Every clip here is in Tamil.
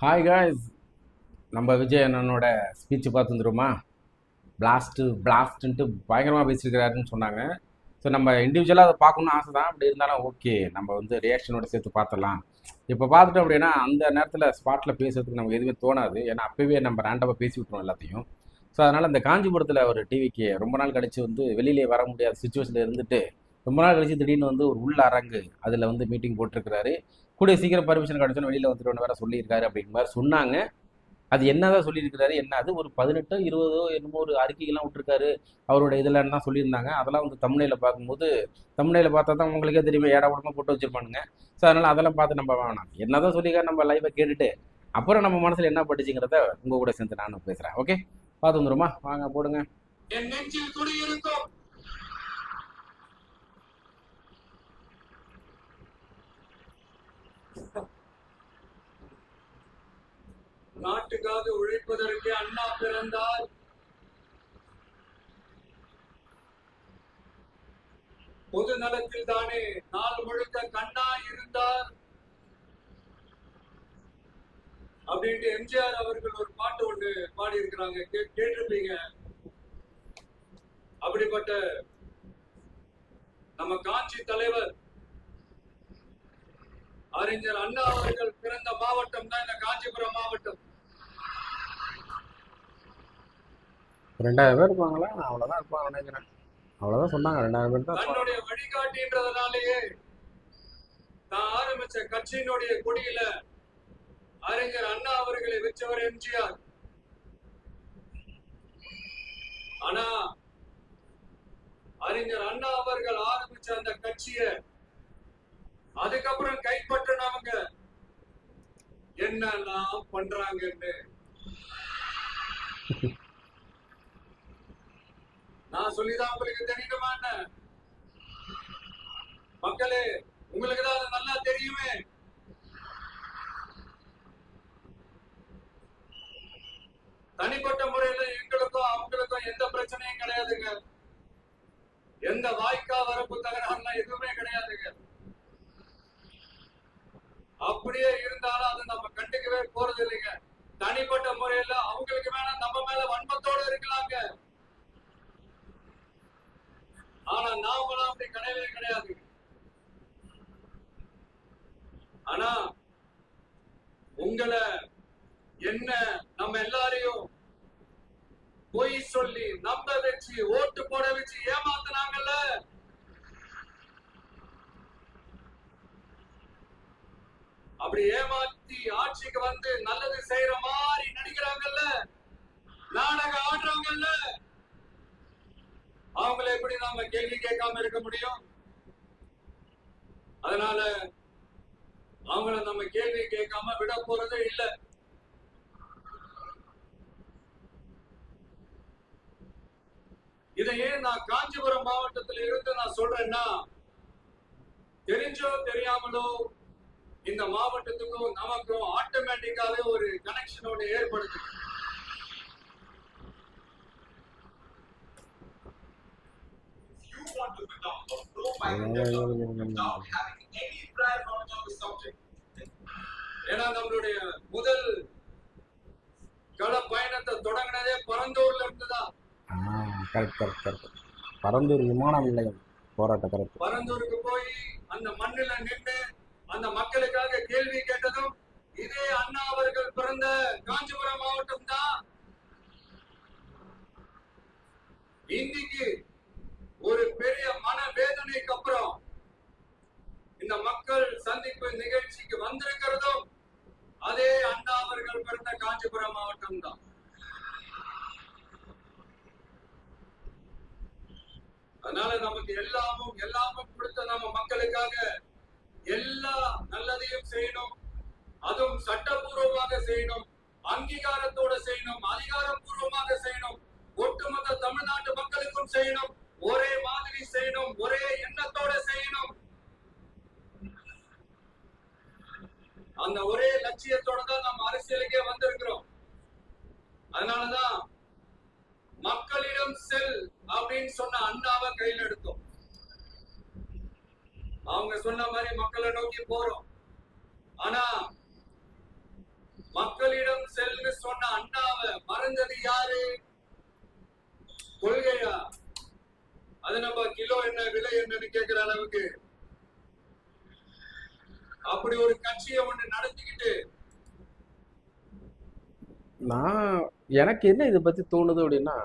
ஹாய் காய்ஸ், நம்ம விஜய் அண்ணனோட ஸ்பீச் பார்த்துருமா? பிளாஸ்ட்டுன்ட்டு பயங்கரமாக பேசியிருக்கிறாருன்னு சொன்னாங்க. ஸோ நம்ம இண்டிவிஜுவலாக அதை பார்க்கணுன்னு ஆசை தான். அப்படி இருந்தாலும் ஓகே, நம்ம ரியாக்ஷனோட சேர்த்து பார்த்துடலாம். இப்போ பார்த்துட்டோம் அப்படின்னா அந்த நேரத்தில் ஸ்பாட்டில் பேசுறதுக்கு நமக்கு எதுவுமே தோணாது. ஏன்னா அப்போவே நம்ம ரேண்டமாக பேசி விட்டுருவோம் எல்லாத்தையும். ஸோ அதனால் இந்த காஞ்சிபுரத்தில் ஒரு டிவிக்கு ரொம்ப நாள் கழித்து வெளியிலே வர முடியாத சுச்சுவேஷனில் இருந்துட்டு ரொம்ப நாள் கழிச்சு திடீர்னு ஒரு உள்ள அரங்கு அதில் மீட்டிங் போட்டிருக்கிறாரு. கூடிய சீக்கிரம் பர்மிஷன் கிடச்சோன்னு வெளியில் வந்துட்டு வேற சொல்லியிருக்காரு அப்படிங்கிற மாதிரி சொன்னாங்க. அது என்னதான் சொல்லியிருக்கிறாரு, என்ன அது ஒரு 18 20 என்னமோ ஒரு அறிக்கைகள்லாம் விட்டுருக்காரு அவரோட இதில்ன்னு தான் சொல்லியிருந்தாங்க. அதெல்லாம் தமிழ்நிலையில் பார்க்கும்போது தமிழ்நிலையில் பார்த்தா தான் உங்களுக்கே தெரியுமா, ஏடா உடம்பு போட்டு வச்சிருப்பானுங்க. ஸோ அதனால் அதெல்லாம் பார்த்து நம்ம வேணாம், என்னதான் சொல்லியிருக்காரு நம்ம லைவை கேட்டுட்டு அப்புறம் நம்ம மனசில் என்ன பட்டுச்சுங்கிறத உங்கள் கூட சேர்ந்து நானும் பேசுகிறேன். ஓகே, பார்த்து வந்துருமா? வாங்க போடுங்க. என் நெஞ்சில் குடியிருக்கும் நாட்டுக்காக உழைப்பதற்கு அண்ணா பிறந்தார். பொது நலத்தில் தானே நாள் முழுக்க கண்ணா இருந்தார் அப்படின்ட்டு எம்ஜிஆர் அவர்கள் ஒரு பாட்டு ஒண்ணு பாடி இருக்கிறாங்க, கேட்டிருப்பீங்க. அப்படிப்பட்ட நம்ம காஞ்சி தலைவர் அறிஞர் அண்ணா அவர்கள் பிறந்த மாவட்டம் தான் இந்த காஞ்சிபுரம் மாவட்டம். 2000 பேர் இருப்பாங்களா? அவ்வளோதான் இருப்பாங்க நினைக்கிறேன். அவ்வளோதான் சொன்னாங்க, 2000 பேர் தான். தன்னுடைய வழிகாட்டின்றதுனாலேயே தான் ஆரம்பிச்ச கட்சியினுடைய கொடியில அறிஞர் அண்ணா அவர்களை வச்சவர் எம்ஜிஆர். ஆனா அறிஞர் அண்ணா அவர்கள் ஆரம்பிச்ச அந்த கட்சிய அதுக்கப்புறம் கைப்பற்றினவங்க என்னெல்லாம் பண்றாங்கன்னு நான் சொல்லிதான் உங்களுக்கு தெரியணுமா? மக்களே, உங்களுக்கு தான் அது நல்லா தெரியுமே. தனிப்பட்ட முறையில எங்களுக்கும் அவங்களுக்கும் எந்த பிரச்சனையும் கிடையாதுங்க. எந்த வாய்க்கா வரப்பு தகராறுலாம் எதுவுமே கிடையாதுங்க. அப்படியே இருந்தாலும் அது நம்ம கண்டுக்கவே போறது இல்லைங்க. தனிப்பட்ட முறையில அவங்களுக்கு வேணா நம்ம மேல வன்மத்தோட இருக்கலாங்க. ஆனா நாமளும் அப்படி கிடையவே கிடையாது. ஆனா உங்களை என்ன நம்ம எல்லாரையும் பொய் சொல்லி நம்ப வச்சு ஓட்டு போட வச்சு ஏமாத்தினாங்கல்ல, அப்படி ஏமாத்தி ஆட்சிக்கு வந்து நல்லது செய்யற மாதிரி நடிக்கிறாங்கல்ல, நாடகம் ஆடுறாங்கல்ல, அவங்கள எப்படி நாம கேள்வி கேட்காம இருக்க முடியும்? அதனால அவங்கள நம்ம கேள்வி கேட்காம விட போறதே இல்ல. இதையே நான் காஞ்சிபுரம் மாவட்டத்தில் இருந்து நான் சொல்றேன்னா, தெரிஞ்சோ தெரியாமலோ இந்த மாவட்டத்துக்கும் நமக்கும் ஆட்டோமேட்டிக்காவே ஒரு கனெக்ஷன் ஒன்று ஏற்படுது. ஏன்னா நம்மளுடைய முதல் கள பயணத்தை தொடங்கினதே பரந்தூர்ல இருந்துதான். பரந்தூர் விமான நிலையம் போராட்ட கரெக்ட். பரந்தூருக்கு போய் அந்த மண்ணில நின்று அந்த மக்களுக்காக கேள்வி கேட்டதும் இதே அண்ணா அவர்கள் பிறந்த காஞ்சிபுரம் மாவட்டம் தான். இன்னைக்கு ஒரு பெரிய மன வேதனைக்கு அப்புறம் இந்த மக்கள் சந்திப்பு நிகழ்ச்சிக்கு வந்திருக்கிறதும் அதே அண்ணா அவர்கள் பிறந்த காஞ்சிபுரம் மாவட்டம் தான். அதனால நமக்கு எல்லாமும் கொடுத்த நம்ம மக்களுக்காக எல்லா நல்லதையும் செய்யணும். அதுவும் சட்டபூர்வமாக செய்யணும், அங்கீகாரத்தோட செய்யணும், அதிகாரப்பூர்வமாக செய்யணும், ஒட்டுமொத்த தமிழ்நாட்டு மக்களுக்கும் செய்யணும், ஒரே மாதிரி செய்யணும், ஒரே எண்ணத்தோட செய்யணும். அந்த ஒரே லட்சியத்தோட தான் நம்ம அரசியலுக்கே வந்திருக்கிறோம். அதனாலதான் மக்களிடம் செல் அப்படின்னு சொன்ன அண்ணாவை கையில் எடுத்தோம். அவங்க சொன்ன மாதிரி மக்களை நோக்கி போறோம். ஆனா மக்கள் மக்களிடம் செல்னு சொன்ன அண்ணாவை மறந்தது யாரு? கொள்கையா? அது நம்ம கிலோ என்ன விலை என்னன்னு கேட்கிற அளவுக்கு அப்படி ஒரு கட்சியை ஒண்ணு நடத்திக்கிட்டு நான் எனக்கு என்ன இதை பற்றி தோணுது அப்படின்னா,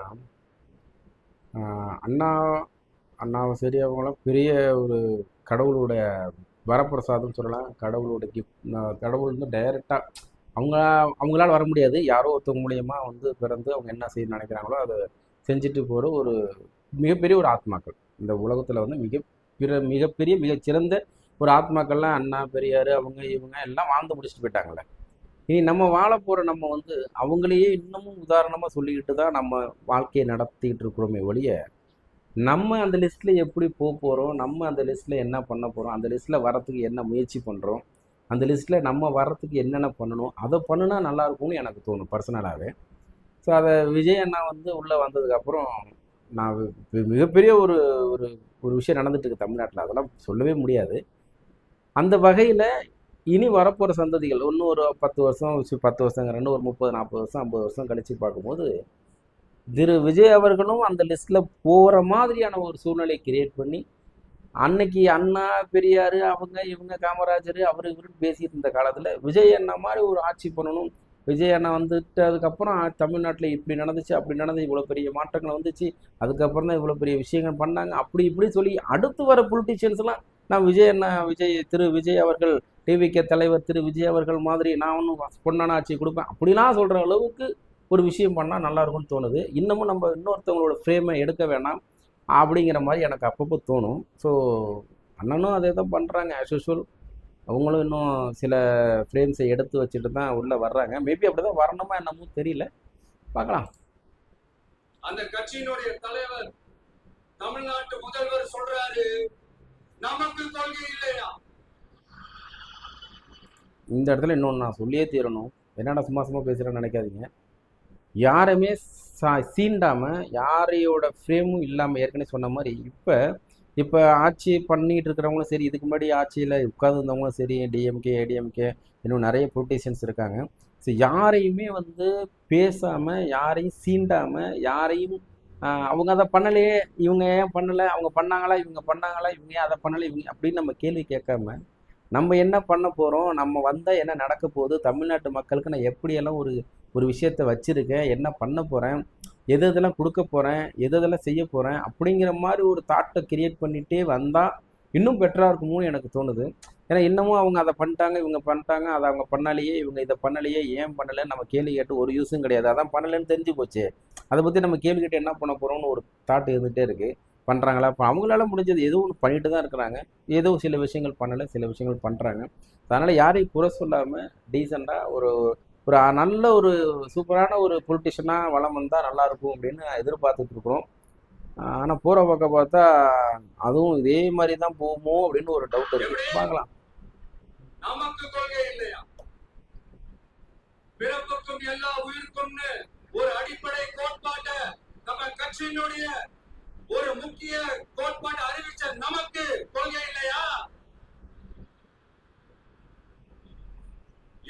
அண்ணா அண்ணாவை சரி அவங்களாம் பெரிய ஒரு கடவுளுடைய வரப்பிரசாதம் சொல்லலாம். கடவுளோட கிஃப்ட். கடவுள் வந்து டைரெக்டாக அவங்க அவங்களால வர முடியாது. யாரோ ஒருத்தவங்க மூலியமா வந்து பிறந்து அவங்க என்ன செய்ய நினைக்கிறாங்களோ அதை செஞ்சுட்டு போகிற ஒரு மிகப்பெரிய ஒரு ஆத்மாக்கள் இந்த உலகத்தில் வந்து மிகப்பெரிய மிகச்சிறந்த ஒரு ஆத்மாக்கள்லாம் அண்ணா பெரியார் அவங்க இவங்க எல்லாம் வாழ்ந்து முடிச்சுட்டு போயிட்டாங்கல்ல. இனி நம்ம வாழ போகிற நம்ம வந்து அவங்களையே இன்னமும் உதாரணமாக சொல்லிக்கிட்டு தான் நம்ம வாழ்க்கையை நடத்திக்கிட்டு இருக்கிறோமே ஒழிய, நம்ம அந்த லிஸ்ட்டில் எப்படி போக போகிறோம், நம்ம அந்த லிஸ்ட்டில் என்ன பண்ண போகிறோம், அந்த லிஸ்ட்டில் வரத்துக்கு என்ன முயற்சி பண்ணுறோம், அந்த லிஸ்ட்டில் நம்ம வர்றதுக்கு என்னென்ன பண்ணணும், அதை பண்ணுனா நல்லா இருக்கும்னு எனக்கு தோணும் பர்சனலாகவே. ஸோ அதை விஜய் அண்ணா வந்து உள்ளே வந்ததுக்கப்புறம் நான் மிகப்பெரிய ஒரு ஒரு ஒரு விஷயம் நடந்துட்டு இருக்கு தமிழ்நாட்டில். அதெல்லாம் சொல்லவே முடியாது. அந்த வகையில் இனி வரப்போகிற சந்ததிகள் இன்னும் ஒரு 10 வருஷம் 10 வருஷங்கிற இன்னும் ஒரு 30 40 வருஷம் 50 வருஷம் கழித்து பார்க்கும்போது திரு விஜய் அவர்களும் அந்த லிஸ்ட்டில் போகிற மாதிரியான ஒரு சூழ்நிலையை கிரியேட் பண்ணி, அன்னைக்கு அண்ணா பெரியார் அவங்க இவங்க காமராஜர் அவர் இவருன்னு பேசிட்டு இருந்த காலத்தில் விஜய் அண்ணா மாதிரி ஒரு ஆட்சி பண்ணணும், விஜய் அண்ணா வந்துட்டு அதுக்கப்புறம் தமிழ்நாட்டில் இப்படி நடந்துச்சு அப்படி நடந்து இவ்வளோ பெரிய மாற்றங்கள் வந்துச்சு, அதுக்கப்புறம் தான் இவ்வளோ பெரிய விஷயங்கள் பண்ணாங்க அப்படி இப்படி சொல்லி அடுத்து வர பொலிட்டிஷியன்ஸ்லாம் நான் திரு விஜய் அவர்கள் டிவிகே தலைவர் திரு விஜய் அவர்கள் மாதிரி நான் ஒன்றும் பொன்னான ஆட்சி கொடுப்பேன் அப்படிலாம் சொல்கிற அளவுக்கு ஒரு விஷயம் பண்ணால் நல்லா இருக்கும்னு தோணுது. இன்னமும் நம்ம இன்னொருத்தவங்களோட ஃப்ரேமை எடுக்க வேணாம் அப்படிங்கிற மாதிரி எனக்கு அப்பப்போ தோணும். ஸோ அண்ணனும் அதே தான் பண்ணுறாங்க ஆஸ் யூஷுவல். அவங்களும் இன்னும் சில ஃப்ரேம்ஸை எடுத்து வச்சுட்டு தான் உள்ளே வர்றாங்க. மேபி அப்படி தான் வரணுமா என்னமோ தெரியல, பார்க்கலாம். அந்த கட்சியினுடைய தலைவர் தமிழ்நாட்டு முதல்வர் சொல்றாரு, நமக்கு கொள்கை இல்லையா? இந்த இடத்துல இன்னொன்று நான் சொல்லியே தீரணும். என்னடா சும்மா சும்மா பேசுகிறேன்னு நினைக்காதீங்க. யாருமே சீண்டாமல் யாரையோட ஃப்ரேமும் இல்லாமல் ஏற்கனவே சொன்ன மாதிரி இப்போ ஆட்சி பண்ணிகிட்டு இருக்கிறவங்களும் சரி, இதுக்கு முன்னாடி ஆட்சியில் உட்காந்துருந்தவங்களும் சரி, டிஎம்கே ஏடிஎம்கே இன்னும் நிறைய பொலிட்டீஷியன்ஸ் இருக்காங்க. ஸோ யாரையுமே வந்து பேசாமல் யாரையும் சீண்டாமல் யாரையும் அவங்க அதை பண்ணலையே இவங்க ஏன் பண்ணலை, அவங்க பண்ணாங்களா இவங்க பண்ணாங்களா இவங்க ஏன் அதை பண்ணலை இவங்க அப்படின்னு நம்ம கேள்வி கேட்காம நம்ம என்ன பண்ண போகிறோம், நம்ம வந்தால் என்ன நடக்க போகுது, தமிழ்நாட்டு மக்களுக்கு நான் எப்படியெல்லாம் ஒரு ஒரு விஷயத்த வச்சுருக்கேன், என்ன பண்ண போகிறேன், எது இதெல்லாம் கொடுக்க போகிறேன், எது இதெல்லாம் செய்ய போகிறேன் அப்படிங்கிற மாதிரி ஒரு தாட்டை கிரியேட் பண்ணிகிட்டே வந்தால் இன்னும் பெட்டராக இருக்குமோன்னு எனக்கு தோணுது. ஏன்னா இன்னமும் அவங்க அதை பண்ணிட்டாங்க இவங்க பண்ணிட்டாங்க, அதை அவங்க பண்ணலையே இவங்க இதை பண்ணலையே ஏன் பண்ணலைன்னு நம்ம கேள்வி கேட்டு ஒரு யூஸும் கிடையாது. அதான் பண்ணலைன்னு தெரிஞ்சு போச்சு. அதை பற்றி நம்ம கேள்வி கேட்டு என்ன பண்ண போகிறோம்னு ஒரு தாட் இருந்துகிட்டே இருக்குது. பண்ணுறாங்களா? இப்போ அவங்களால முடிஞ்சது ஏதோ ஒன்று பண்ணிட்டு தான் இருக்கிறாங்க. ஏதோ சில விஷயங்கள் பண்ணலை, சில விஷயங்கள் பண்ணுறாங்க. அதனால் யாரையும் குறை சொல்லாமல் டீசெண்டாக ஒரு ஒரு நல்ல ஒரு சூப்பரான ஒரு பொலிட்டிஷியனாக வளம் வந்தால் நல்லாயிருக்கும் அப்படின்னு எதிர்பார்த்துட்டு இருக்கிறோம். ஆனால் போகிற பக்கம் பார்த்தா அதுவும் இதே மாதிரி தான் போகுமோ அப்படின்னு ஒரு டவுட் இருக்கு. பார்க்கலாம். நமக்கு கொள்கை இல்லையா? பிறப்புக்கும் எல்லா உயிருக்கும்னு ஒரு அடிப்படை கோட்பாட்டை நம்ம கட்சியினுடைய ஒரு முக்கிய கோட்பாடு அறிவிச்ச நமக்கு கொள்கை இல்லையா?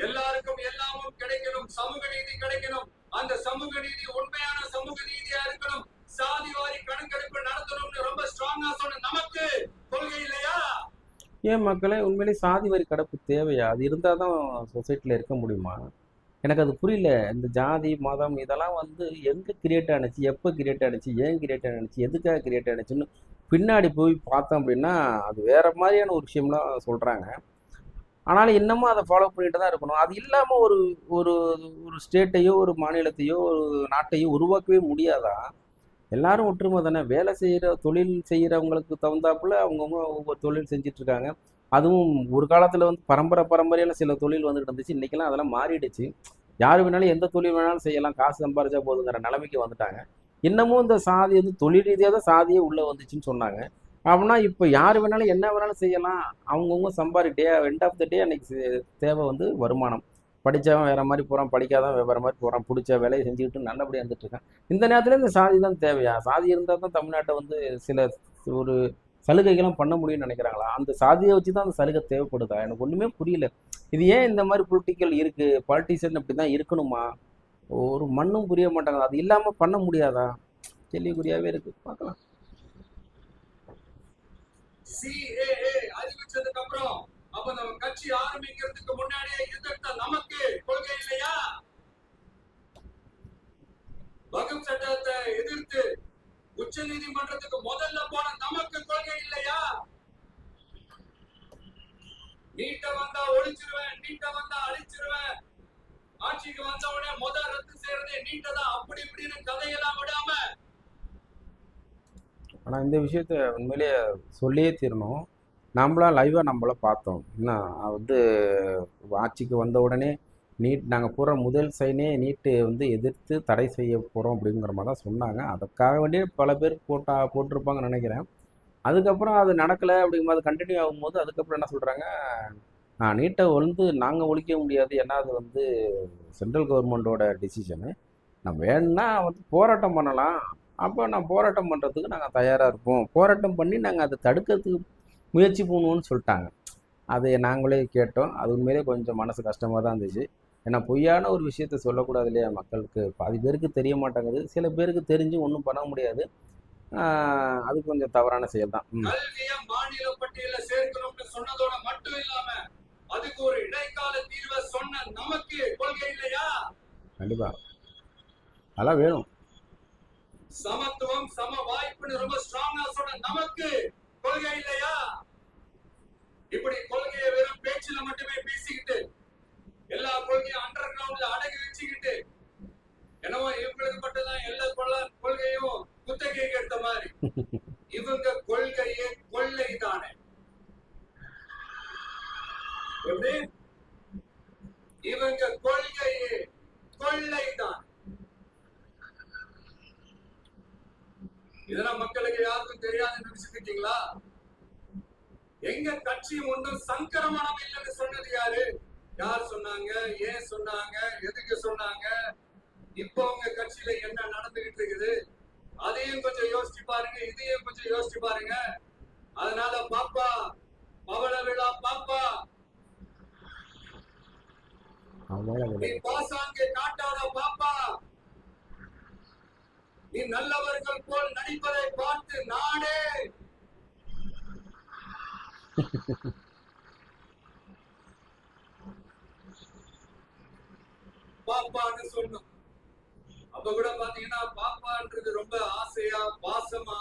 எல்லாருக்கும் எல்லாமும் கிடைக்கணும், சமூக நீதி கிடைக்கணும், அந்த சமூக நீதி உண்மையான சமூக நீதியா இருக்கணும், சாதி வாரி கணக்கெடுப்பு நடத்தணும்னு ரொம்ப ஸ்ட்ராங்கா சொன்ன நமக்கு கொள்கை இல்லையா? ஏன் மக்களே உண்மையிலே சாதி வரி கடப்பு தேவையா? அது இருந்தால் தான் சொசைட்டியில் இருக்க முடியுமா? எனக்கு அது புரியல. இந்த ஜாதி மதம் இதெல்லாம் வந்து எங்கே கிரியேட் ஆனிச்சு, எப்போ கிரியேட் ஆனிச்சு, ஏன் கிரியேட் ஆனிச்சு, எதுக்காக கிரியேட் ஆனிச்சுன்னு பின்னாடி போய் பார்த்தோம் அப்படின்னா அது வேறு மாதிரியான ஒரு விஷயம்லாம் சொல்கிறாங்க. ஆனாலும் இன்னமும் அதை ஃபாலோ பண்ணிட்டு தான் இருக்கணும். அது இல்லாமல் ஒரு ஒரு ஒரு ஸ்டேட்டையோ ஒரு மாநிலத்தையோ ஒரு நாட்டையோ உருவாக்கவே முடியாதா? எல்லாரும் ஒற்றுமை தானே. வேலை செய்கிற தொழில் செய்கிறவங்களுக்கு தகுந்தாப்புல அவங்கவுங்க ஒவ்வொரு தொழில் செஞ்சிட்ருக்காங்க. அதுவும் ஒரு காலத்தில் வந்து பரம்பரையான சில தொழில் வந்துட்டு இருந்துச்சு. இன்றைக்கெல்லாம் அதெல்லாம் மாறிடுச்சு. யார் வேணாலும் எந்த தொழில் வேணாலும் செய்யலாம், காசு சம்பாரிச்சா போதுங்கிற நிலைமைக்கு வந்துட்டாங்க. இன்னமும் இந்த சாதி வந்து தொழில் ரீதியாக தான் சாதியே உள்ளே வந்துச்சுன்னு சொன்னாங்க. அப்படின்னா இப்போ யார் வேணாலும் என்ன வேணாலும் செய்யலாம், அவங்கவுங்க சம்பாதிட்டே எண்ட் ஆஃப் த டே அன்னைக்கு தேவை வந்து வருமானம். படித்தவன் வேறு மாதிரி போகிறான், படிக்காதவன் வேறு மாதிரி போகிறான், பிடிச்ச வேலையை செஞ்சுக்கிட்டு நல்லபடியாக இருந்துட்டு இருக்கான். இந்த நேரத்தில் இந்த சாதி தான் தேவையா? சாதி இருந்தால் தான் தமிழ்நாட்டை வந்து சில ஒரு சலுகைகளும் பண்ண முடியும்னு நினைக்கிறாங்களா? அந்த சாதியை வச்சு தான் அந்த சலுகை தேவைப்படுதா? எனக்கு ஒன்றுமே புரியல. இது ஏன் இந்த மாதிரி பொலிட்டிக்கல் இருக்குது? பாலிட்டிஷியன் அப்படி தான் இருக்கணுமா? ஒரு மண்ணும் புரிய மாட்டாங்க. அது இல்லாமல் பண்ண முடியாதா? கேள்விக்குறியாவே இருக்கு. பார்க்கலாம். CAA அறிவிச்சதுக்கு அப்புறம் அப்ப நம்ம கட்சி ஆரம்பிக்கிறதுக்கு முன்னாடியே எதிர்த்த நமக்கு கொள்கை இல்லையா? வகுப்பு சட்டத்தை எதிர்த்து உச்ச நீதிமன்றத்துக்கு முதல்ல போன நமக்கு கொள்கை இல்லையா? நீட்ட வந்தா ஒழிச்சிருவேன், நீட்ட வந்தா அழிச்சிருவேன், ஆட்சிக்கு வந்த உடனே முதல் ரத்து செய்யறதே நீட்டதான், அப்படி இப்படின்னு கதையெல்லாம் விடாம. ஆனால் இந்த விஷயத்த உண்மையிலேயே சொல்லியே தீரணும். நம்மளாம் லைவாக நம்மள பார்த்தோம். என்ன வந்து ஆட்சிக்கு வந்த உடனே நீட் நாங்கள் போடுற முதல் சைனே நீட்டு வந்து எதிர்த்து தடை செய்ய போகிறோம் அப்படிங்கிற மாதிரி தான் சொன்னாங்க. அதுக்காக வேண்டிய பல பேர் போட்டிருப்பாங்கன்னு நினைக்கிறேன். அதுக்கப்புறம் அது நடக்கலை அப்படிங்கும்போது கண்டினியூ ஆகும்போது அதுக்கப்புறம் என்ன சொல்கிறாங்க, நீட்டை வந்து நாங்கள் ஒழிக்க முடியாது, ஏன்னா அது வந்து சென்ட்ரல் கவர்மெண்ட்டோட டிசிஷனு, நம்ம வேணும்னா வந்து போராட்டம் பண்ணலாம், அப்போ நான் போராட்டம் பண்ணுறதுக்கு நாங்கள் தயாராக இருப்போம், போராட்டம் பண்ணி நாங்கள் அதை தடுக்கிறதுக்கு முயற்சி பண்ணுவோம்னு சொல்லிட்டாங்க. அதை நாங்களே கேட்டோம். அது உண்மையிலே கொஞ்சம் மனசு கஷ்டமாக தான் இருந்துச்சு. ஏன்னா பொய்யான ஒரு விஷயத்த சொல்லக்கூடாது இல்லையா? மக்களுக்கு பாதி பேருக்கு தெரிய மாட்டேங்குது, சில பேருக்கு தெரிஞ்சு ஒன்றும் பண்ண முடியாது. அது கொஞ்சம் தவறான செயல் தான். கல்விய மாநில பட்டியல சேர்க்கணும்னு சொன்னதோட மட்டும் இல்லாம அதுக்கு ஒரு இடைக்கால தீர்வை சொன்ன நமக்கு கொள்கை இல்லையா? கண்டிப்பா அதெல்லாம் வேணும். சமத்துவம் சம வாய்ப்புன்னு ரொம்ப ஸ்ட்ராங்கா சொன்ன நமக்கு கொள்கை இல்லையா? இப்படி கொள்கையை வெறும் பேச்சுல மட்டுமே பேசிக்கிட்டு எல்லா கொள்கையும் அண்டர் கிரவுண்ட்ல அடக்கி வச்சுக்கிட்டு என்னவோ இவங்களுக்கு மட்டும்தான் எல்லா கொள்கையும் குத்தகைக்கு எடுத்த மாதிரி. இவங்க கொள்கையே கொள்ளை தானே. எப்படி? இவங்க கொள்கையே கொள்ளை தான். இதெல்லாம் மக்களுக்கு யாருக்கும் தெரியாதுன்னு நினைச்சுக்கிட்டீங்களா? எங்க கட்சி ஒன்றும் சங்கரமணம் இல்லைன்னு சொன்னது யாரு? யார் சொன்னாங்க? ஏன் சொன்னாங்க? எதுக்கு சொன்னாங்க? இப்போ உங்க கட்சியில என்ன நடந்துகிட்டு இருக்குது அதையும் கொஞ்சம் யோசிச்சு பாருங்க, இதையும் கொஞ்சம் யோசிச்சு பாருங்க. அதனால பாப்பா, பவள விழா பாப்பா, நீ பாசாங்கே காட்டாத பாப்பா, நீ நல்லவர்கள் போல் நடிப்பதை பார்த்து நாடே பாப்பான்னு சொன்னோம். அப்ப கூட பாத்தீங்கன்னா பாப்பான்றது ரொம்ப ஆசையா பாசமா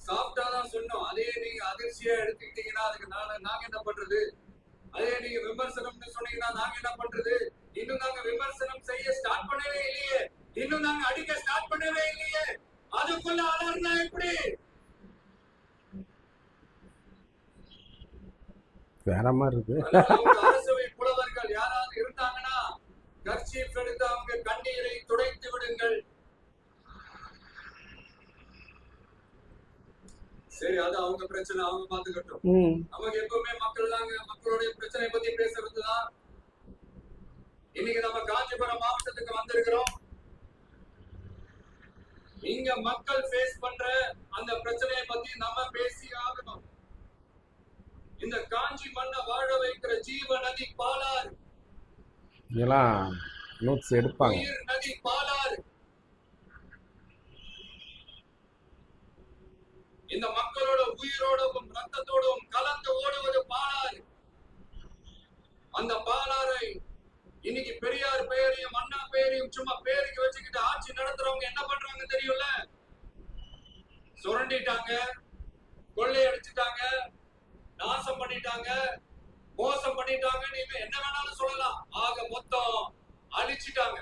சாப்பிட்டா தான் சொன்னோம். அதே நீங்க அதிர்ச்சியா எடுத்துக்கிட்டீங்கன்னா அதுக்கு நாங்க என்ன பண்றது? அதே நீங்க விமர்சனம்னு சொன்னீங்கன்னா நாங்க என்ன பண்றது? இன்னும் நாங்க விமர்சனம் செய்ய ஸ்டார்ட் பண்ணவே இல்லையே, இன்னும் நாங்க அடிக்க ஸ்டார்ட் பண்ணவே இல்லையே, அதுக்குள்ள அலர்னா எப்படி? வேற மாதிரி இருக்கு. அரசவை புலவர்கள் யாராவது இருந்தாங்கன்னா கர்ச்சீப் எடுத்து அவங்க கண்ணீரை துடைத்து விடுங்கள். சரி, அது அவங்க பிரச்சனை, அவங்க பாத்துக்கட்டும். நமக்கு எப்பவுமே மக்கள் தாங்க, மக்களுடைய பிரச்சனை பத்தி பேசுறதுதான். இன்னைக்கு நம்ம காஞ்சிபுரம் மாவட்டத்துக்கு வந்திருக்கிறோம். இங்க மக்கள் ஃபேஸ் பண்ற அந்த பிரச்சனையை பத்தி நம்ம பேசி ஆகணும். இந்த காஞ்சி மண்ணை வாழ வைக்கிற ஜீவ நதி பாலாறு, இதெல்லாம் நோட்ஸ் எடுப்பாங்க. உயிர் நதி பாலாறு, இந்த மக்களோட உயிரோடவும் ரத்தத்தோடவும் கலந்து ஓடுவது பாலாறு. அந்த பாலாறை இன்னைக்கு பெரியார் பெயரையும் அண்ணா பெயரையும் சும்மா பேருக்கு வச்சுக்கிட்டு ஆட்சி நடத்துறவங்க என்ன பண்றாங்க தெரியும்ல? சுரண்டிட்டாங்க, கொள்ளையடிச்சிட்டாங்க, நாசம் பண்ணிட்டாங்க, மோசம் பண்ணிட்டாங்க, நீங்க என்ன வேணாலும் சொல்லலாம். ஆக மொத்தம் அழிச்சிட்டாங்க.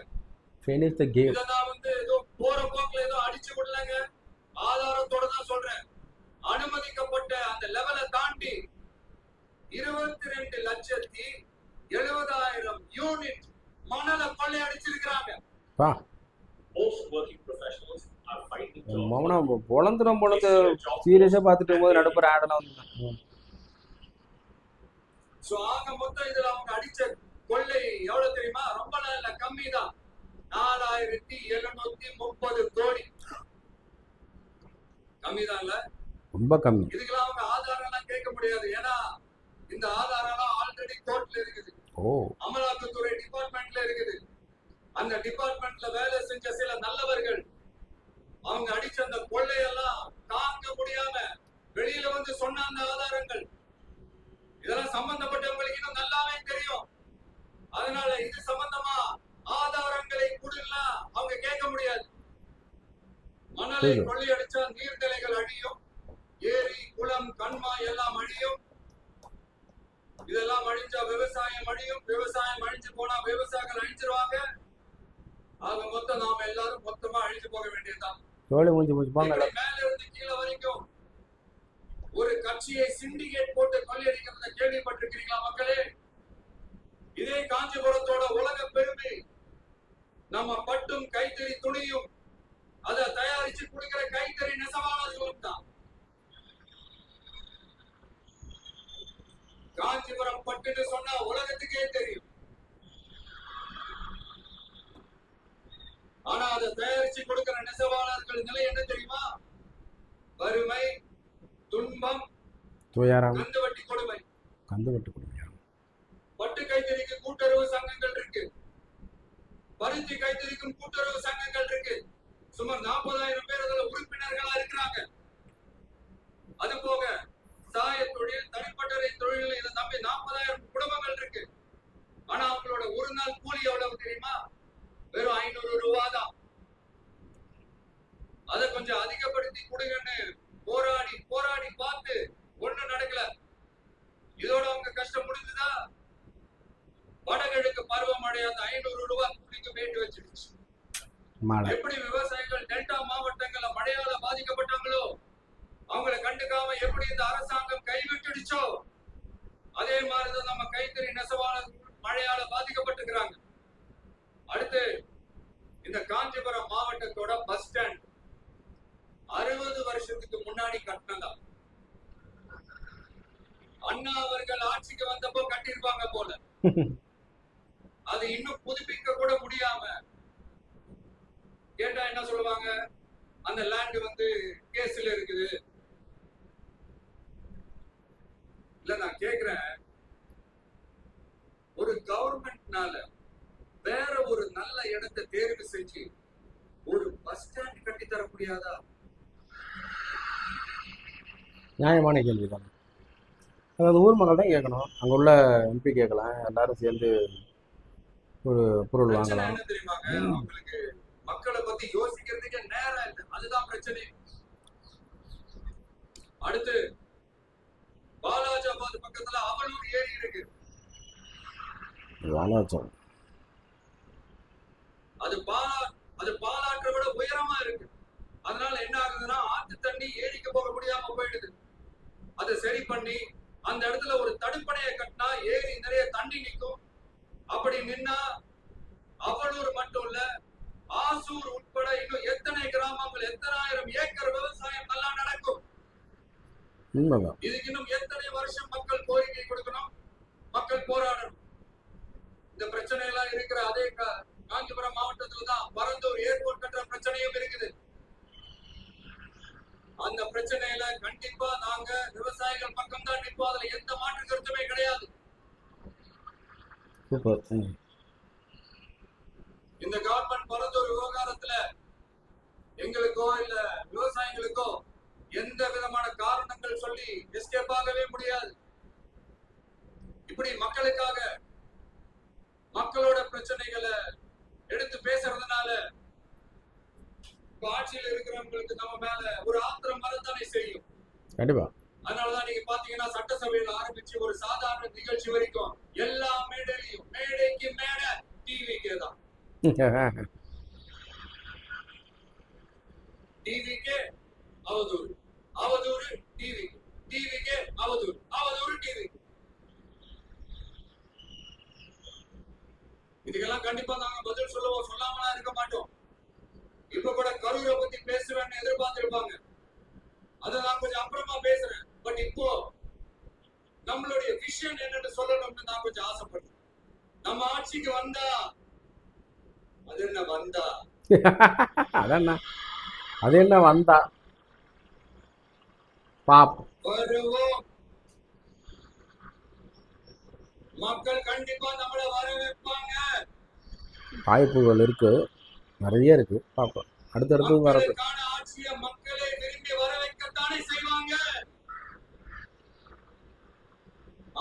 இதெல்லாம் வந்து ஏதோ போற போக்குல ஏதோ அடிச்சு விடலங்க, ஆதாரத்தோட தான் சொல்றேன். அனுமதிக்கப்பட்ட அந்த லெவலை தாண்டி 22,70,000 யூனிட் மணலை கொள்ளையடிச்சிருக்காங்க. பொழந்து சீரியஸா பார்த்துட்டு போது நடுப்புற ஆடலாம். ஆக மொத்தம் இதுல அவங்க அடிச்ச கொள்ளை எவ்வளவு தெரியுமா? ரொம்ப நல்ல கம்மி தான், 4,730 கோடி. கம்மி தான் இல்ல? ரொம்ப கம்மி. இதுக்கெல்லாம் அவங்க ஆதாரம் எல்லாம் கேட்க முடியாது. ஏன்னா இந்த ஆதாரம் எல்லாம் ஆல்ரெடி கோர்ட்ல இருக்குது, ஓ அமலாக்கத்துறை டிபார்ட்மெண்ட்ல இருக்குது. அந்த டிபார்ட்மெண்ட்ல வேலை செஞ்ச சில நல்லவர்கள் அவங்க அடிச்ச அந்த கொள்ளையெல்லாம் தாங்க முடியாம வெளியில வந்து சொன்ன அந்த ஆதாரங்கள் இதெல்லாம் சம்பந்தப்பட்டவங்களுக்கு இன்னும் நல்லாவே தெரியும். அதனால இது சம்பந்தமா ஆதாரங்களை கொடுன்னா அவங்க கேட்க முடியாது. மணலை சரி. கொள்ளையடிச்சா நீர்நிலைகள் அழியும், ஏரி குளம் கண்மாய் எல்லாம் அழியும். இதெல்லாம் அழிஞ்சா விவசாயம் அழியும், விவசாயம் அழிஞ்சு போனா விவசாயிகள் அழிஞ்சிருவாங்க. ஆக மொத்தம் நாம எல்லாரும் மொத்தமா அழிஞ்சு போக வேண்டியதுதான். தோழி மூஞ்சி மூஞ்சிப்பாங்க. இப்படி மேல இருந்து கீழே வரைக்கும் ஒரு கட்சியை சிண்டிகேட் போட்டு கொள்ளையடிக்கிறத கேள்விப்பட்டிருக்கிறீங்களா மக்களே? இதே காஞ்சிபுரத்தோட உலக பெருமை நம்ம பட்டும் கைத்தறி துணியும் அதை தயாரிச்சு கொடுக்கிற கைத்தறி நெசவாளர்களும் தான். காஞ்சிபுரம் பட்டுன்னு சொன்னா உலகத்துக்கே தெரியும். ஆனா அதை தயாரிச்சு கொடுக்கிற நெசவாளர்கள் நிலை என்ன தெரியுமா? வறுமை, துன்பம், துயரம், கந்துவட்டி கொடுமை. கந்துவட்டி கொடுமை. பட்டு கைத்தறிக்கு கூட்டுறவு சங்கங்கள் இருக்கு, பருத்தி கைத்தறிக்கும் கூட்டுறவு சங்கங்கள் இருக்கு. சுமார் 40,000 பேர் அதுல உறுப்பினர்களா இருக்கிறாங்க. அது போக சாய தொழில், தனிப்பட்டறை தொழில் இதை நம்பி 40,000 குடும்பங்கள் இருக்கு. ஆனா அவங்களோட ஒரு நாள் கூலி எவ்வளவு தெரியுமா? வெறும் 500 ரூபாய் தான். அதை கொஞ்சம் அதிகப்படுத்தி கொடுங்கன்னு போராடி போராடி பார்த்து ஒண்ணும் நடக்கல. இதோட அவங்க கஷ்டம் முடிஞ்சுதா? வடகிழக்கு பருவமழை அந்த 500 ரூபாய் கூலிக்கு வேண்டி வச்சிருச்சு. எப்படி விவசாயிகள் டெல்டா மாவட்டங்கள்ல மழையால பாதிக்கப்பட்டாங்களோ அவங்களை கண்டுக்காம எப்படி இந்த அரசாங்கம் கைவிட்டுடுச்சோ அதே மாதிரிதான் நம்ம கைத்தறி நெசவாளர்கள் மழையால பாதிக்கப்பட்டிருக்கிறாங்க. அடுத்து இந்த காஞ்சிபுரம் மாவட்டத்தோட பஸ் ஸ்டாண்ட் 60 வருஷத்துக்கு முன்னாடி கட்டினதா. அண்ணா அவர்கள் ஆட்சிக்கு வந்தப்போ கட்டியிருப்பாங்க போல. அது இன்னும் புதுப்பிக்க கூட முடியாம கேட்டா என்ன சொல்லுவாங்க? அந்த லேண்ட் வந்து கேஸ்ல இருக்குது. இல்ல நான் கேக்குறேன், ஒரு கவர்மெண்ட்னால வேற ஒரு நல்ல இடத்தை தேர்வு செஞ்சு ஒரு பஸ் ஸ்டாண்ட் கட்டி தர முடியாதா? நியாயமான கேள்வி தானே. அதாவது ஊர் மக்கள் தான் கேட்கணும், அங்கே உள்ள எம்பி கேட்கலாம், எல்லாரும் சேர்ந்து ஒரு பொருள் வாங்கலாம். என்ன தெரியுமாங்க, அவங்களுக்கு மக்களை பத்தி யோசிக்கிறதுக்கே நேரம் இல்லை. அதுதான் பிரச்சனை. அடுத்து பாலாஜாபாத் பக்கத்துல அவலூர் ஏரி இருக்கு. அது பாலாற்றை விட உயரமா இருக்கு. அதனால என்ன ஆகுதுன்னா ஆத்து தண்ணி ஏரிக்கு போக முடியாம போயிடுது. அதை சரி பண்ணி அந்த இடத்துல ஒரு தடுப்பணையை கட்டினா ஏரி நிறைய தண்ணி நிற்கும். அப்படி நின்னா அவலூர் மட்டும் இல்ல, ஆசூர் உட்பட இன்னும் எத்தனை கிராமங்கள், எத்தனை ஆயிரம் ஏக்கர் விவசாயம் நல்லா நடக்கும். இதுக்கு இன்னும் எத்தனை வருஷம் மக்கள் கோரிக்கை கொடுக்கணும், மக்கள் போராடணும். இந்த பிரச்சனை எல்லாம் இருக்கிற அதே காஞ்சிபுரம் மாவட்டத்துல தான் பரந்தூர் ஏர்போர்ட் கட்டுற பிரச்சனையும் இருக்குது. அந்த பிரச்சனையில கண்டிப்பா நாங்க விவசாயிகள் பக்கம் தான் நிற்போம். அதுல எந்த மாற்று கருத்துமே கிடையாது. இந்த கவர்மெண்ட் பரந்தூர் விவகாரத்துல எங்களுக்கோ இல்ல விவசாயிகளுக்கோ எந்த விதமான காரணங்கள் சொல்லி எஸ்கேப் ஆகவே முடியாது. இப்படி மக்களுக்காக மக்களோட பிரச்சனைகளை எடுத்து பேசுறதுனால ஆட்சியில் இருக்கிறவங்களுக்கு நம்ம மேல ஒரு ஆத்திரம் வரத்தானே செய்யும். கண்டிப்பா. அதனாலதான் நீங்க பாத்தீங்கன்னா சட்டசபையில ஆரம்பிச்சு ஒரு சாதாரண நிகழ்ச்சி வரைக்கும் எல்லா மேடையிலையும் மேடைக்கு மேடை டிவிக்கே தான். டிவிக்கே அவதூறு, அவதூறு டிவி, டிவிக்கே அவதூறு, அவதூறு டிவி. இதுக்கெல்லாம் கண்டிப்பா நாங்க பதில் சொல்லுவோம், சொல்லாமலாம் இருக்க மாட்டோம். இப்ப கூட கரூரை பத்தி பேசுவேன்னு எதிர்பார்த்திருப்பாங்க. அதை நான் கொஞ்சம் அப்புறமா பேசுறேன். பட் இப்போ நம்மளுடைய விஷன் என்னன்னு சொல்லணும்னு நான் கொஞ்சம் ஆசைப்படுறேன். நம்ம ஆட்சிக்கு வந்தா அது என்ன வந்தா அது என்ன வந்தா பார்ப்போம். வருவோம். மக்கள் கண்டிப்பா நம்மள வரவேற்பாங்க. வாய்ப்புகள் இருக்கு, நிறைய இருக்கு, பார்ப்போம். அடுத்தடுத்து வரது. மக்களுக்கான ஆட்சியை மக்களே விரும்பி வர வைக்கத்தானே செய்வாங்க.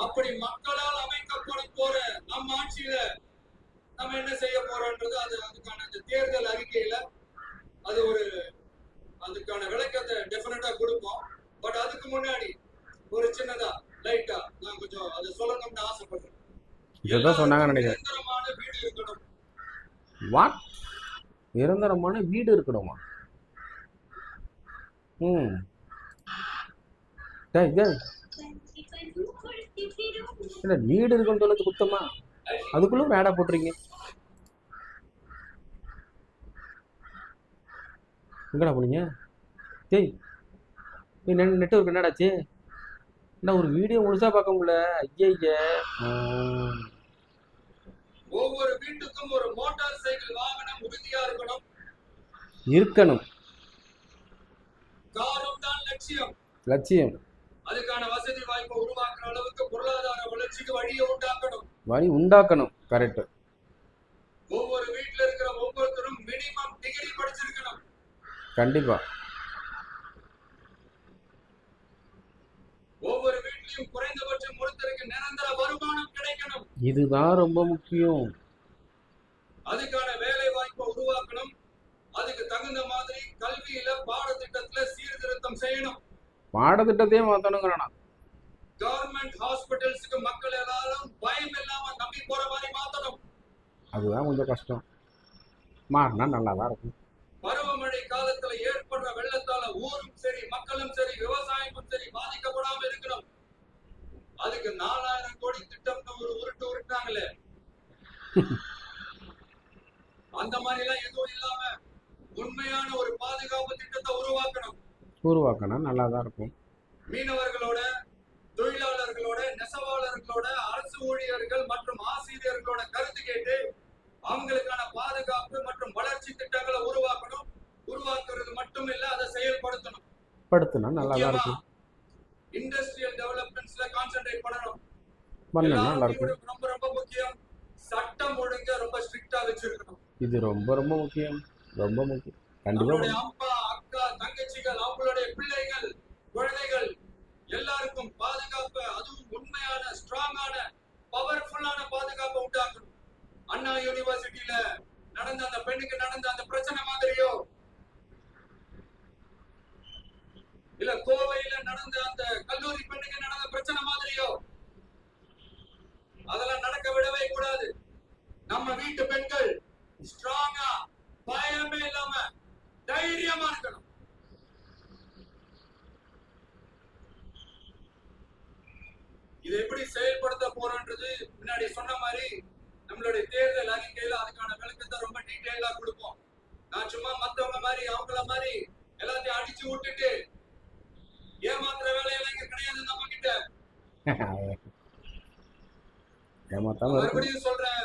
அப்படி மக்களால் அமைக்கப்பட போற நம்ம ஆட்சியில நம்ம என்ன செய்ய போறோம்ன்றது அதுக்கான அந்த தேர்தல் அறிக்கையில அது ஒரு அதுக்கான விளக்கத்தை டெஃபினட்டா கொடுப்போம். பட் அதுக்கு முன்னாடி ஒரு சின்னதா லைட்டா நான் கொஞ்சம் அதை சொல்லணும்னு ஆசைப்படுறேன். இதுதான் சொன்னாங்க நினைக்கிறேன். நிரந்தரமான வீடு இருக்கணும். வாட்? நிரந்தரமான வீடு இருக்கணுமா? ம். டேய் டேய், இல்லை வீடு இருக்குன்னு சொல்லுறது குத்தமா? அதுக்குள்ள மேடை போட்டுறீங்க. எங்கடா போனீங்க? டேய் நெட்வொர்க் என்னடாச்சு? என்ன ஒரு வீடியோ முழுசா பார்க்க முடியல. ஐயா ஒவ்வொரு வீட்டுக்கும் ஒரு மோட்டார் சைக்கிள் வாகனம் உறுதியா இருக்கணும். இருக்கணும். காரும் தான் லட்சியம். லட்சியம். அதுக்கான வசதி வாய்ப்பை உருவாக்குற அளவுக்கு பொருளாதார வளர்ச்சிக்கு வழியை உண்டாக்கணும். வழி உண்டாக்கணும். கரெக்ட். ஒவ்வொரு வீட்டுல இருக்கிற ஒவ்வொருத்தரும் மினிமம் டிகிரி படிச்சிருக்கணும். கண்டிப்பா. ஒவ்வொரு வீட்லயும் குறைந்தபட்சம் ஒருத்தருக்கு நிரந்தர வருமானம் கிடைக்கணும். இதுதான் ரொம்ப முக்கியம். அதுக்கான வேலை வாய்ப்பை உருவாக்கணும். அதுக்கு தகுந்த மாதிரி கல்வியில பாடத்திட்டத்துல சீர்திருத்தம் செய்யணும். பாடத்திட்டத்தையே மாத்தணுங்கிறானா? கவர்மெண்ட் ஹாஸ்பிட்டல்ஸ்க்கு மக்கள் எல்லாரும் பயம் இல்லாம நம்பி போற மாதிரி மாத்தணும். அதுதான் கொஞ்சம் கஷ்டம். மாறினா நல்லா தான் இருக்கும். பருவமழை காலத்துல ஏற்படுற வெள்ளத்தால ஊரும் சரி மக்களும் சரி விவசாயமும் சரி பாதிக்கப்படாம இருக்கணும். அதுக்கு 4000 கோடி திட்டம் ஒரு உருட்டாங்களே, அந்த மாதிரி எல்லாம் எதுவும் இல்லாம உண்மையான ஒரு பாதுகாப்பு திட்டத்தை உருவாக்கணும். நல்லா தான் இருக்கும். மீனவர்களோட, தொழிலாளர்களோட, நெசவாளர்களோட, அரசு ஊழியர்கள் மற்றும் ஆசிரியர்களோட கருத்து கேட்டு அவங்களுக்கான பாதுகாப்பு மற்றும் வளர்ச்சி திட்டங்களை உருவாக்கணும். உருவாக்குறது மட்டும் இல்ல, அதை செயல்படுத்தணும். நல்லா தான் இருக்கும். இண்டஸ்ட்ரியல் டெவலப்மெண்ட்ஸ்ல கான்சென்ட்ரேட் பண்ணணும். நல்லா இருக்கும். ரொம்ப ரொம்ப முக்கியம். சட்டம் ஒழுங்க ரொம்ப ஸ்ட்ரிக்ட்டா வச்சிருக்கணும். இது ரொம்ப ரொம்ப முக்கியம். ரொம்ப முக்கியம். கண்டிப்பா. அப்பா, அக்கா, தங்கச்சிகள், அவங்களுடைய பிள்ளைகள், குழந்தைகள் எல்லாருக்கும் பாதுகாப்பு, அதுவும் உண்மையான ஸ்ட்ராங்கான பவர்ஃபுல்லான பாதுகாப்பை உண்டாக்கணும். அண்ணா யூனிவர்சிட்டியில நடந்த அந்த பெண்ணுக்கு நடந்த அந்த பிரச்சனை மாதிரியோ, இல்ல கோவையில நடந்த அந்த கல்லூரி பெண்ணுக்கு நடந்த பிரச்சனை மாதிரியோ அதெல்லாம் நடக்க விடவே கூடாது. நம்ம வீட்டு பெண்கள் ஸ்ட்ராங்கா, பயமே இல்லாம தைரியமா இருக்கணும். இதை எப்படி செயல்படுத்த போறோம்ன்றது முன்னாடி சொன்ன மாதிரி நம்மளுடைய தேர்தல் அறிக்கையில அதுக்கான விளக்கத்தை ரொம்ப டீடைலா கொடுப்போம். நான் சும்மா மத்தவங்க மாதிரி அவங்கள மாதிரி எல்லாத்தையும் அடிச்சு விட்டுட்டு ஏமாத்துற வேலையெல்லாம் இங்க கிடையாது நம்ம கிட்ட. மறுபடியும் சொல்றேன்,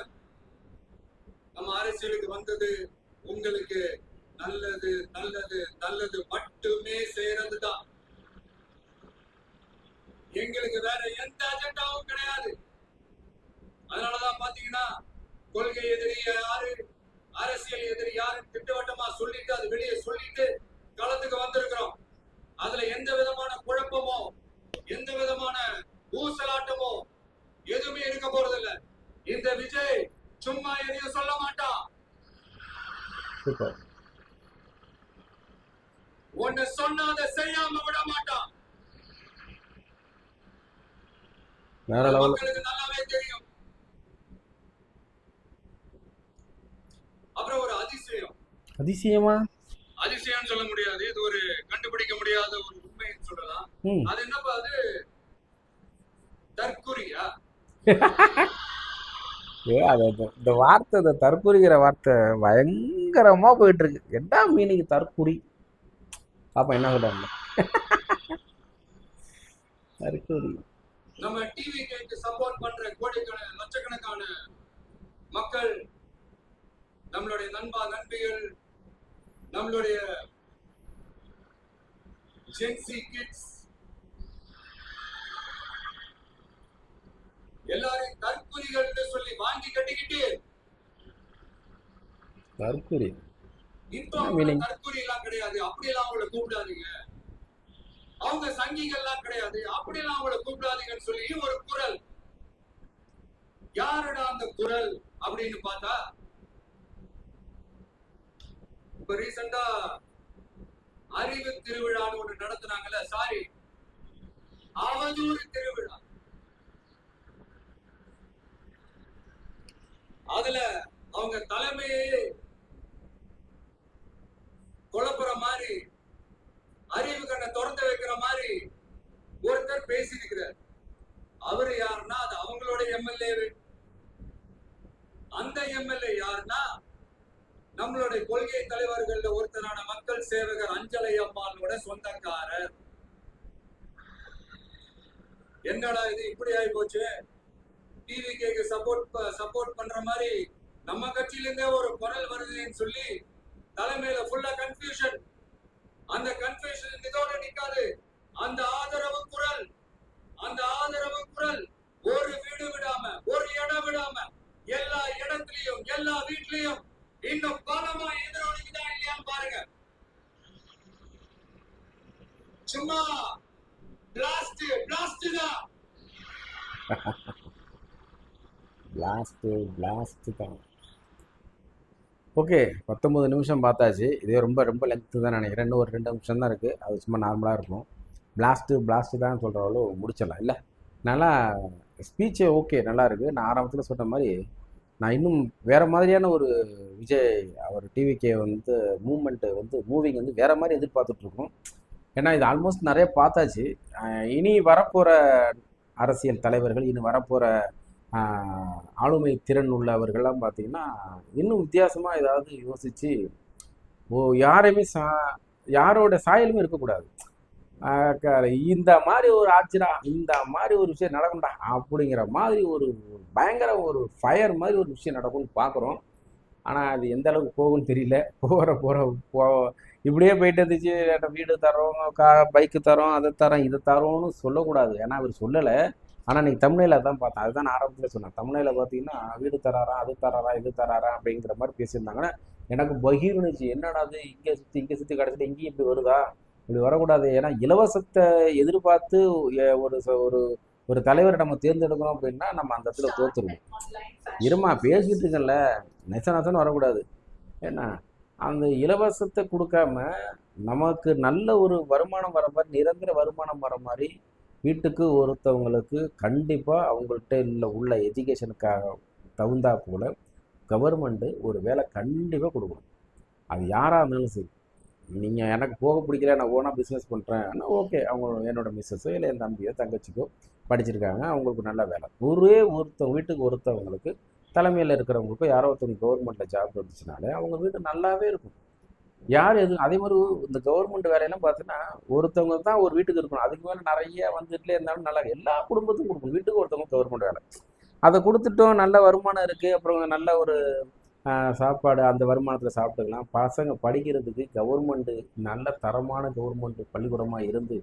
நம்ம அரசியலுக்கு வந்தது உங்களுக்கு நல்லது நல்லது நல்லது மட்டுமே செய்யறதுதான். எங்களுக்கு வேற எந்த அஜெண்டாவும் கிடையாது. அதனாலதான் பாத்தீங்கன்னா கொள்கை எதிரி யாரு, அரசியல் எதிரி யாருன்னு திட்டவட்டமா சொல்லிட்டு அது வெளியே சொல்லிட்டு களத்துக்கு வந்திருக்கிறோம். அதுல எந்த விதமான குழப்பமோ எந்த விதமான ஊசலாட்டமோ எதுவுமே இருக்க போறது இல்ல. இந்த விஜய் சும்மா எதையும் சொல்ல மாட்டான். ஒன்னு சொன்னா அதை செய்யாம விட மாட்டான். மக்களுக்கு நல்லாவே தெரியும். அப்புறம் ஒரு அதிசயம் சொல்ல முடியாது, இது ஒரு கண்டுபிடிக்க முடியாத ஒரு உண்மைன்னு சொல்லலாம். அது என்னப்பா, அது தற்குறியா? இந்த வார்த்தை, இந்த தற்குறிங்கிற வார்த்தை பயங்கரமா போயிட்டு இருக்கு. என்ன மீனிங் தற்குறி? பாப்பா என்ன சொல்றாங்க? தற்குறி. நம்ம டிவிக்கு சப்போர்ட் பண்ற கோடிக்கணக்கான லட்சக்கணக்கான மக்கள், நம்மளுடைய நண்பா நண்பிகள், நம்மளுடைய ஜென்சி கிட்ஸ் எல்லாரையும் தற்கொலைகள் சொல்லி வாங்கி கட்டிக்கிட்டு தற்கொலை இப்போ அவங்க தற்கொலை எல்லாம் கிடையாது, அப்படியெல்லாம் அவங்கள கூப்பிடாதீங்க. அவங்க சங்கிகள்லாம் கிடையாது, அப்படியெல்லாம் அவங்கள கூப்பிடாதீங்கன்னு சொல்லி ஒரு குரல். யாருடா அந்த குரல் அப்படின்னு பார்த்தா, இப்ப ரீசெண்டா அறிவு திருவிழான்னு ஒண்ணு நடத்துனாங்கல்ல, சாரி அவதூறு திருவிழா. அதுல அவங்க தலைமையே குழப்புற மாதிரி, அறிவு கண்ணை திறந்து வைக்கிற மாதிரி ஒருத்தர் பேசியிருக்கிறார். அவரு யாருன்னா அது அவங்களோட எம்எல்ஏ. அந்த எம்எல்ஏ யாருன்னா நம்மளுடைய கொள்கை தலைவர்கள்ல ஒருத்தரான மக்கள் சேவகர் அஞ்சலை அம்மாளோட சொந்தக்காரர். என்னடா இது இப்படி ஆகி போச்சு, டிவிகேக்கு சப்போர்ட் பண்ற மாதிரி நம்ம கட்சியில இருந்தே ஒரு குரல் வருதுன்னு சொல்லி தலைமையில ஃபுல்லா கன்ஃபியூஷன். அந்த கன்ஃபியூஷன் இதோட நிக்காது. அந்த ஆதரவு குரல் ஒரு வீடு விடாம, ஒரு இடம் விடாம, எல்லா இடத்துலயும் எல்லா வீட்லயும் இன்னும் பலமா எதிரொலிக்குதா இல்லையான்னு பாருங்க. சும்மா பிளாஸ்ட் தான். பிளாஸ்ட் தான். ஓகே, 19 நிமிஷம் பார்த்தாச்சு. இதே ரொம்ப ரொம்ப லென்த்து தான் நினைக்கிறேன். இன்னும் ஒரு 2 நிமிஷம் தான் இருக்குது. அது சும்மா நார்மலாக இருக்கும். பிளாஸ்ட்டு தான் சொல்கிறவளோ முடிச்சிடலாம். இல்லை, நல்லா ஸ்பீச்சு ஓகே, நல்லா இருக்குது. நான் ஆரம்பத்தில் சொன்ன மாதிரி நான் இன்னும் வேறு மாதிரியான ஒரு விஜய் அவர் டிவிகே வந்து மூவிங் வந்து வேறு மாதிரி எதிர்பார்த்துட்ருக்கோம். ஏன்னா இது ஆல்மோஸ்ட் நிறைய பார்த்தாச்சு. இனி வரப்போகிற அரசியல் தலைவர்கள், இனி வரப்போகிற ஆளுமை திறன் உள்ளவர்கள்லாம் பார்த்திங்கன்னா இன்னும் வித்தியாசமாக ஏதாவது யோசித்து யாரையுமே யாரோட சாயலுமே இருக்கக்கூடாது. இந்த மாதிரி ஒரு ஆட்சிடா, இந்த மாதிரி ஒரு விஷயம் நடக்கும்டா அப்படிங்கிற மாதிரி ஒரு பயங்கர ஒரு ஃபயர் மாதிரி ஒரு விஷயம் நடக்கும்னு பார்க்குறோம். ஆனால் அது எந்த அளவுக்கு போகும்னு தெரியல. இப்படியே போயிட்டு இருந்துச்சு, வீடு தரோம், பைக்கு தரோம், அதை தரோம், இதை தரோன்னு சொல்லக்கூடாது. ஏன்னா அவர் சொல்லலை. ஆனால் இன்றைக்கி தமிழ்நில தான் பார்த்தேன். அதுதான் நான் ஆரம்பத்தில் சொன்னேன். தமிழ்நில பார்த்தீங்கன்னா வீடு தராரா, அது தராரா, இது தராரா அப்படிங்கிற மாதிரி பேசியிருந்தாங்கன்னா எனக்கு பகிர்ந்துச்சு. என்னடா அது இங்கே சுற்றி கிடச்சிட்டு இங்கேயும் இப்படி வருதா, இப்படி வரக்கூடாது. ஏன்னா இலவசத்தை எதிர்பார்த்து ஒரு ஒரு ஒரு தலைவரை நம்ம தேர்ந்தெடுக்கணும் அப்படின்னா நம்ம அந்த இடத்துல தோற்றுருவோம். இருமா பேசிகிட்டு இருக்கல, நெசன்னு வரக்கூடாது. ஏன்னா அந்த இலவசத்தை கொடுக்காம நமக்கு நல்ல ஒரு வருமானம் வர மாதிரி, நிரந்தர வருமானம் வர மாதிரி வீட்டுக்கு ஒருத்தவங்களுக்கு கண்டிப்பாக அவங்கள்ட்ட உள்ள எஜுகேஷனுக்காக தகுந்தா போல் கவர்மெண்ட்டு ஒரு வேலை கண்டிப்பாக கொடுக்கணும். அது யாராக இருந்தாலும் சரி. நீங்கள் எனக்கு போக பிடிக்கல, நான் ஓனாக பிஸ்னஸ் பண்ணுறேன், ஓகே, அவங்க என்னோட மிஸ்ஸஸோ இல்லை என் தம்பியோ தங்கச்சிக்கோ படிச்சிருக்காங்க, அவங்களுக்கு நல்ல வேலை. வீட்டுக்கு ஒருத்தவங்களுக்கு தலைமையில் இருக்கிறவங்களுக்கும் யாரோ ஒருத்தவங்க கவர்மெண்ட்டில் ஜாப் வந்துச்சுனாலே அவங்க வீடு நல்லாவே இருக்கும். யார் எது அதே மாதிரி இந்த கவர்மெண்ட் வேலையெல்லாம் பார்த்தீங்கன்னா ஒருத்தவங்க தான் ஒரு வீட்டுக்கு இருக்கணும். அதுக்கு மேலே நிறைய வந்துட்டுலே இருந்தாலும் நல்லா எல்லா குடும்பத்துக்கும் கொடுக்கணும். வீட்டுக்கு ஒருத்தவங்க கவர்மெண்ட் வேலை, அதை கொடுத்துட்டோம், நல்ல வருமானம் இருக்குது, அப்புறம் நல்ல ஒரு சாப்பாடு அந்த வருமானத்தில் சாப்பிட்டுக்கலாம். பசங்க படிக்கிறதுக்கு கவர்மெண்ட்டு நல்ல தரமான கவர்மெண்ட்டு பள்ளிக்கூடமாக இருந்து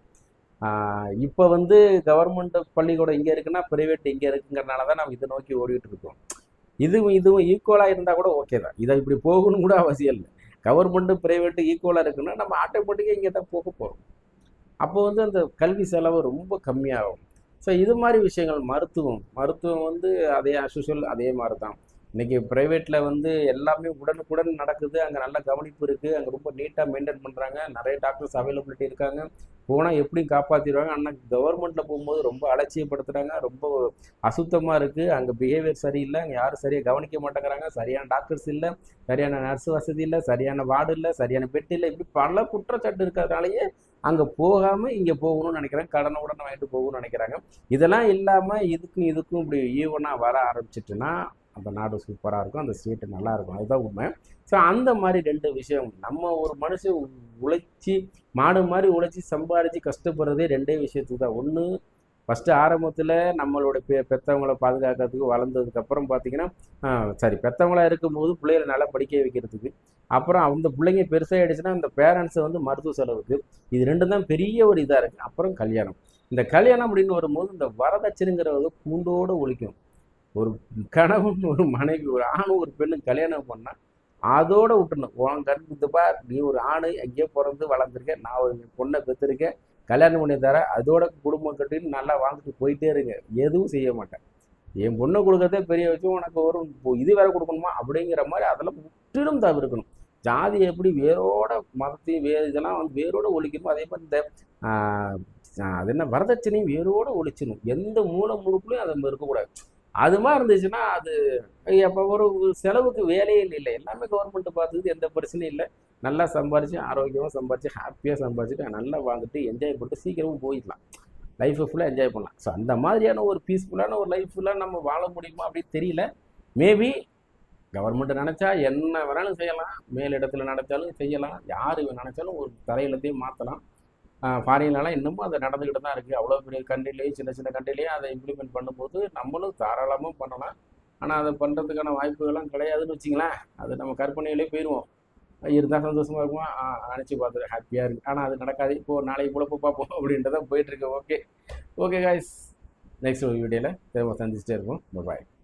இப்போ வந்து கவர்மெண்ட் பள்ளிக்கூடம் இங்கே இருக்குன்னா ப்ரைவேட் இங்கே இருக்குங்கிறனால தான் நம்ம இதை நோக்கி ஓடிட்டு இருக்கோம். இதுவும் ஈக்குவலாக இருந்தால் கூட ஓகே தான். இதை இப்படி போகணும் கூட அவசியம் இல்லை. கவர்மெண்ட்டு ப்ரைவேட்டு ஈக்குவலாக இருக்குன்னா நம்ம ஆட்டோமேட்டிக்காக இங்கே தான் போக போகிறோம். அப்போ வந்து அந்த கல்வி செலவு ரொம்ப கம்மியாகும். ஸோ இது மாதிரி விஷயங்கள். மருத்துவம் வந்து அதே அஸ்யூஷுவல் அதே மாதிரி தான். இன்றைக்கி ப்ரைவேட்டில் வந்து எல்லாமே உடனுக்குடன் நடக்குது. அங்கே நல்ல கவனிப்பு இருக்குது, அங்கே ரொம்ப நீட்டாக மெயின்டைன் பண்ணுறாங்க, நிறைய டாக்டர்ஸ் அவைலபிலிட்டி இருக்காங்க, போனால் எப்படியும் காப்பாற்றிடுவாங்க. ஆனால் கவர்மெண்ட்டில் போகும்போது ரொம்ப அலட்சியப்படுத்துகிறாங்க, ரொம்ப அசுத்தமாக இருக்குது, அங்கே பிஹேவியர் சரியில்லை, அங்கே யாரும் சரியாக கவனிக்க மாட்டேங்கிறாங்க, சரியான டாக்டர்ஸ் இல்லை, சரியான நர்ஸ் வசதி இல்லை, சரியான வார்டு இல்லை, சரியான பெட் இல்லை, இப்படி பல குற்றச்சாட்டு இருக்கிறதுனாலேயே அங்கே போகாமல் இங்கே போகணும்னு நினைக்கிறாங்க, கடனை உடனே வாங்கிட்டு போகணும்னு நினைக்கிறாங்க. இதெல்லாம் இல்லாமல் இதுக்கும் இப்படி ஈவனாக வர ஆரம்பிச்சிட்டுன்னா அந்த நாடு சூப்பராக இருக்கும், அந்த ஸ்டேட்டு நல்லாயிருக்கும். அதுதான் உண்மை. ஸோ அந்த மாதிரி 2 விஷயம். நம்ம ஒரு மனுஷன் உழைச்சி மாடு மாதிரி உழைச்சி சம்பாதிச்சு கஷ்டப்படுறதே 2 விஷயத்துக்கு தான். ஒன்று, ஃபஸ்ட்டு ஆரம்பத்தில் நம்மளோட பெற்றவங்களை பாதுகாக்கிறதுக்கு, வளர்ந்ததுக்கப்புறம் பார்த்திங்கன்னா பெற்றவங்களாக இருக்கும்போது பிள்ளைகளை நல்லா படிக்க வைக்கிறதுக்கு, அப்புறம் அந்த பிள்ளைங்க பெருசாகிடுச்சுன்னா இந்த பேரண்ட்ஸை வந்து மருத்துவ செலவுக்கு, இது ரெண்டும் தான் பெரிய ஒரு இதாக இருக்குது. அப்புறம் கல்யாணம். இந்த கல்யாணம் அப்படின்னு வரும்போது இந்த வரதட்சணைங்கிறது பூண்டோடு ஒழிக்கும். ஒரு கணவன் ஒரு மனைவி, ஒரு ஆணும் ஒரு பெண்ணும் கல்யாணம் பண்ணால் அதோட விட்டுணும். உன் கண் பார், நீ ஒரு ஆணு எங்கேயோ பிறந்து வளர்ந்துருக்க, நான் ஒரு பொண்ணை பெற்றிருக்கேன், கல்யாணம் பண்ணி தரேன், அதோட குடும்பம் கட்டின்னு நல்லா வாழ்ந்துட்டு போயிட்டே இருங்க. எதுவும் செய்ய மாட்டேன். என் பொண்ணை கொடுக்கறதே பெரிய விஷயம், உனக்கு ஒரு இது வேற கொடுக்கணுமா அப்படிங்கிற மாதிரி அதெல்லாம் முற்றிலும் தவிர்க்கணும். ஜாதி எப்படி வேரோட மதத்தையும் இதெல்லாம் வந்து வேரோட ஒழிக்கணுமோ, அதே மாதிரி இந்த அது என்ன வரதட்சணையும் வேரோட ஒழிச்சிடணும். எந்த மூலை முழுக்குலையும் அதை இருக்கக்கூடாது. அது மாதிரி இருந்துச்சுன்னா அது அப்போ ஒரு செலவுக்கு வேலையே இல்லை. எல்லாமே கவர்மெண்ட் பார்த்துக்குது, எந்த பிரச்சனையும் இல்லை. நல்லா சம்பாரிச்சு ஆரோக்கியமாக சம்பாரிச்சு ஹாப்பியாக சம்பாரிச்சுட்டு நல்லா வாழ்ந்துட்டு என்ஜாய் பண்ணிட்டு சீக்கிரமும் போயிடலாம். லைஃப்பை ஃபுல்லாக என்ஜாய் பண்ணலாம். ஸோ அந்த மாதிரியான ஒரு பீஸ்ஃபுல்லான ஒரு லைஃப் ஃபுல்லாக நம்ம வாழ முடியுமா அப்படின்னு தெரியல. மேபி கவர்மெண்ட் நினச்சா என்ன வேணாலும் செய்யலாம், மேல் இடத்துல நினச்சாலும் செய்யலாம், யார் நினச்சாலும் ஒரு தலையிலத்தையும் மாற்றலாம். ஃபாரின்லலாம் இன்னமும் அது நடந்துக்கிட்டு தான் இருக்குது. அவ்வளோ பெரிய கண்ட்ரிலேயும் சின்ன சின்ன கண்ட்ரிலேயும் அதை இம்ப்ளிமெண்ட் பண்ணும்போது நம்மளும் தாராளமாக பண்ணலாம். ஆனால் அதை பண்ணுறதுக்கான வாய்ப்புகள்லாம் கிடையாதுன்னு வச்சிங்களேன். அது நம்ம கற்பனையிலே போயிடுவோம். இருந்தால் சந்தோஷமாக இருக்குமா, நினச்சி பார்த்துட்டு ஹாப்பியாக இருக்குது. ஆனால் அது நடக்காது. இப்போது நாளைக்கு பொழப்பு பார்ப்போம் அப்படின்றத போயிட்டுருக்கு. ஓகே ஓகே காய்ஸ், நெக்ஸ்ட் ஒரு வீடியோவில் திரும்ப சந்திச்சுட்டே இருப்போம். பாய்.